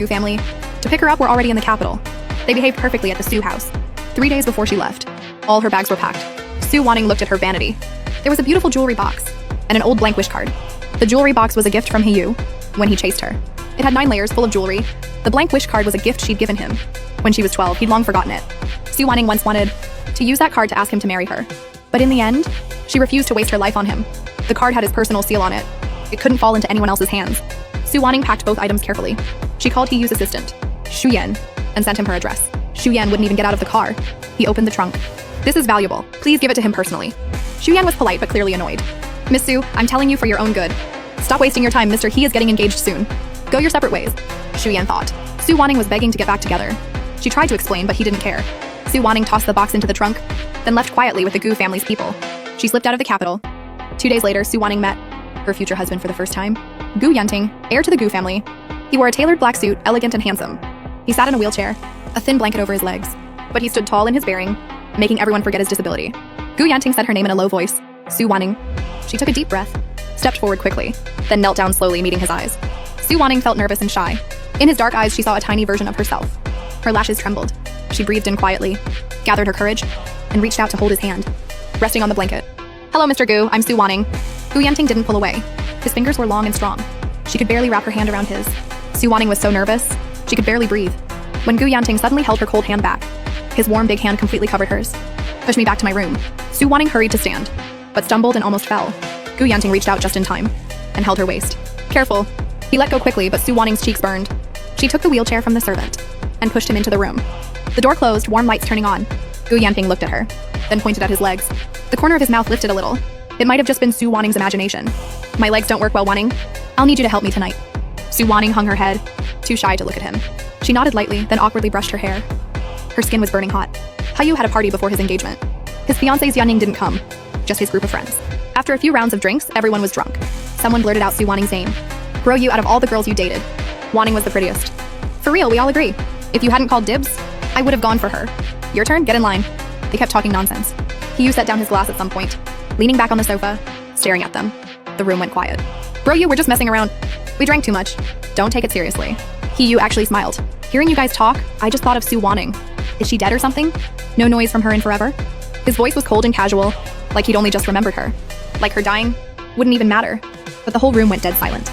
Gu family to pick her up were already in the capital. They behaved perfectly at the Su house. 3 days before she left, all her bags were packed. Su Wanning looked at her vanity. There was a beautiful jewelry box and an old blank wish card. The jewelry box was a gift from u8e when he chased her. It had 9 layers full of jewelry. The blank wish card was a gift she'd given him. When she was 12, he'd long forgotten it. Su Wanning once wanted to use that card to ask him to marry her. But in the end, she refused to waste her life on him. The card had his personal seal on it. It couldn't fall into anyone else's hands. Su Wanning packed both items carefully. She called u8e's assistant, u8e, and sent him her address. u8e wouldn't even get out of the car. He opened the trunk. "This is valuable. Please give it to him personally." u8e was polite but clearly annoyed. "Miss Su, I'm telling you for your own good. Stop wasting your time, Mr. He is getting engaged soon. Go your separate ways," u8e thought. Su Wanning was begging to get back together. She tried to explain, but he didn't care. Su Wanning tossed the box into the trunk, then left quietly with the Gu family's people. She slipped out of the capital. 2 days later, Su Wanning met her future husband for the first time, Gu u8e, heir to the Gu family. He wore a tailored black suit, elegant and handsome. He sat in a wheelchair, a thin blanket over his legs, but he stood tall in his bearing, making everyone forget his disability. Gu u8e said her name in a low voice, Su Wanning. She took a deep breath, stepped forward quickly, then knelt down slowly, meeting his eyes. Su Wanning felt nervous and shy. In his dark eyes, she saw a tiny version of herself. Her lashes trembled. She breathed in quietly, gathered her courage, and reached out to hold his hand, resting on the blanket. "Hello, Mr. Gu, I'm Su Wanning." Gu u8e didn't pull away. His fingers were long and strong. She could barely wrap her hand around his. Su Wanning was so nervous, she could barely breathe. When Gu u8e suddenly held her cold hand back, his warm big hand completely covered hers. "Push me back to my room." Su Wanning hurried to stand, but stumbled and almost fell. Gu u8e reached out just in time and held her waist. "Careful." He let go quickly, but Su Wanning's cheeks burned. She took the wheelchair from the servant and pushed him into the room. The door closed, warm lights turning on. Gu u8e looked at her, then pointed at his legs. The corner of his mouth lifted a little. It might have just been Su Wanning's imagination. "My legs don't work well, Wanning. I'll need you to help me tonight." Su Wanning hung her head, too shy to look at him. She nodded lightly, then awkwardly brushed her hair. Her skin was burning hot. u8e had a party before his engagement. His fiancée Xianning didn't come, just his group of friends. After a few rounds of drinks, everyone was drunk. Someone blurted out Su Wanning's name. "Bro, you, out of all the girls you dated, Wanning was the prettiest." "For real, we all agree. If you hadn't called dibs, I would have gone for her. Your turn, get in line." They kept talking nonsense. u8e set down his glass at some point, leaning back on the sofa, staring at them. The room went quiet. "Bro, you, we're just messing around. We drank too much. Don't take it seriously." u8e actually smiled. "Hearing you guys talk, I just thought of Su Wanning. Is she dead or something? No noise from her in forever?" His voice was cold and casual, like he'd only just remembered her. Like her dying wouldn't even matter. But the whole room went dead silent.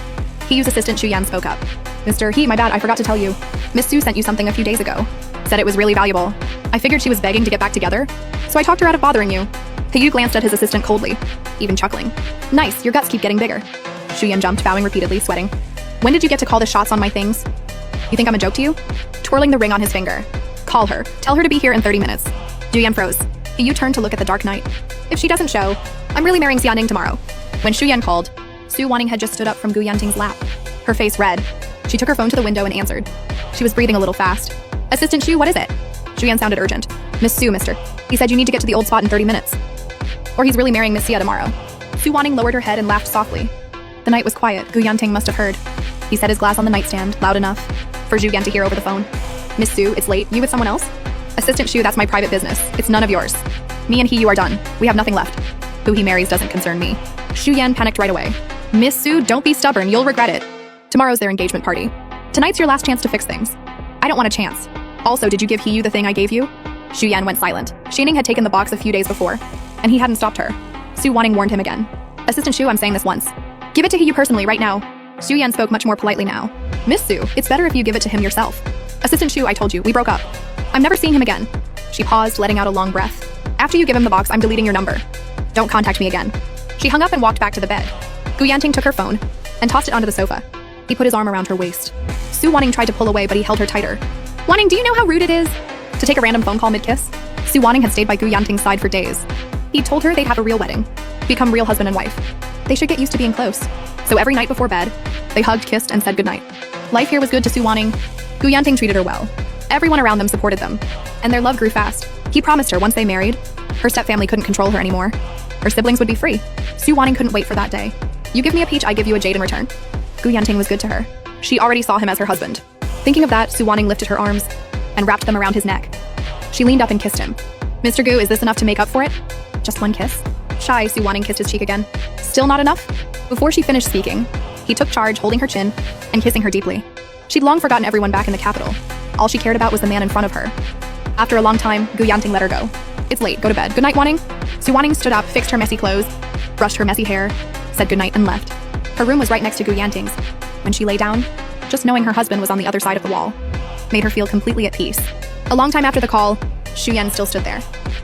u8e's assistant u8e spoke up. "Mr. He, my bad, I forgot to tell you. Miss Su sent you something a few days ago. Said it was really valuable. I figured she was begging to get back together, so I talked her out of bothering you." u8e glanced at his assistant coldly, even chuckling. "Nice, your guts keep getting bigger." u8e jumped, bowing repeatedly, sweating. "When did you get to call the shots on my things? You think I'm a joke to you?" Twirling the ring on his finger. "Call her. Tell her to be here in 30 minutes. u8e froze. u8e turned to look at the dark night. "If she doesn't show, I'm really marrying Xianning tomorrow." When u8e called, Su Wanning had just stood up from Gu u8e's lap, her face red. She took her phone to the window and answered. She was breathing a little fast. "Assistant Shu, what is it?" u8e sounded urgent. "Miss Su, mister. He said you need to get to the old spot in 30 minutes. Or he's really marrying Miss Xia tomorrow." Su Wanning lowered her head and laughed softly. The night was quiet. Gu u8e must have heard. He set his glass on the nightstand, loud enough for u8e to hear over the phone. "Miss Su, it's late. You with someone else?" "Assistant Shu, that's my private business. It's none of yours. Me and you are done. We have nothing left. Who he marries doesn't concern me." u8e panicked right away. "Miss Su, don't be stubborn. You'll regret it. Tomorrow's their engagement party. Tonight's your last chance to fix things. I don't want a chance. Also, did you give you the thing I gave you?" u8e went silent. Xianning had taken the box a few days before, and he hadn't stopped her. Su Wanning warned him again. "Assistant Shu, I'm saying this once. Give it to you personally right now." u8e spoke much more politely now. "Miss Su, it's better if you give it to him yourself." "Assistant Shu, I told you, we broke up. I'm never seeing him again." She paused, letting out a long breath. "After you give him the box, I'm deleting your number. Don't contact me again." She hung up and walked back to the bed. Gu u8e took her phone and tossed it onto the sofa. He put his arm around her waist. Su Wanning tried to pull away, but he held her tighter. "Wanning, do you know how rude it is to take a random phone call mid-kiss?" Su Wanning had stayed by Gu u8e's side for days. He told her they'd have a real wedding, become real husband and wife. They should get used to being close. So every night before bed, they hugged, kissed, and said goodnight. Life here was good to Su Wanning. Gu u8e treated her well. Everyone around them supported them, and their love grew fast. He promised her once they married, her stepfamily couldn't control her anymore. Her siblings would be free. Su Wanning couldn't wait for that day. "You give me a peach, I give you a jade in return." Gu u8e was good to her. She already saw him as her husband. Thinking of that, Su Wanning lifted her arms and wrapped them around his neck. She leaned up and kissed him. "Mr. Gu, is this enough to make up for it?" "Just one kiss." Shy, Su Wanning kissed his cheek again. "Still not enough?" Before she finished speaking, he took charge, holding her chin and kissing her deeply. She'd long forgotten everyone back in the capital. All she cared about was the man in front of her. After a long time, u8e let her go. It's late, go to bed. Good night, Wanting. Su Wanting stood up, fixed her messy clothes, brushed her messy hair, said goodnight and left. Her room was right next to u8e's. When she lay down, just knowing her husband was on the other side of the wall made her feel completely at peace. A long time after the call, Shu-Yan still stood there.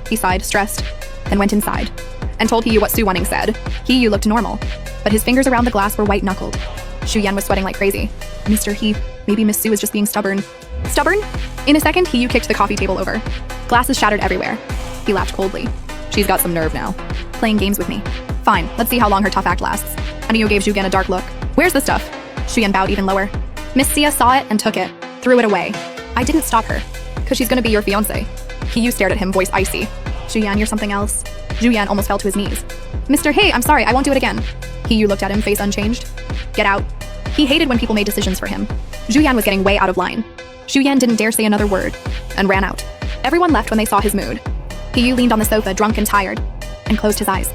He sighed, stressed, then went inside and told He-Yu what Su Wanting said. He-Yu looked normal, but his fingers around the glass were white-knuckled. Shu-Yan was sweating like crazy. Mr. He, maybe Miss Su is just being stubborn. Stubborn? In a second, He-Yu kicked the coffee table over. Glasses shattered everywhere. He laughed coldly. She's got some nerve now. Playing games with me. Fine, let's see how long her tough act lasts. And He-Yu gave Shu-Yan a dark look. Where's the stuff? Shu-Yan bowed even lower. Miss Sia saw it and took it, threw it away. I didn't stop her, because she's gonna be your fiancé. He-Yu stared at him, voice icy. Shu-Yan, you're something else. Shu-Yan almost fell to his knees. Mr. Hey, I'm sorry, I won't do it again. He-Yu looked at him, face unchanged. Get out. He hated when people made decisions for him. Shu-Yan was getting way out of line. Shu-Yan didn't dare say another word, and ran out. Everyone left when they saw his mood. He-Yu leaned on the sofa, drunk and tired, and closed his eyes.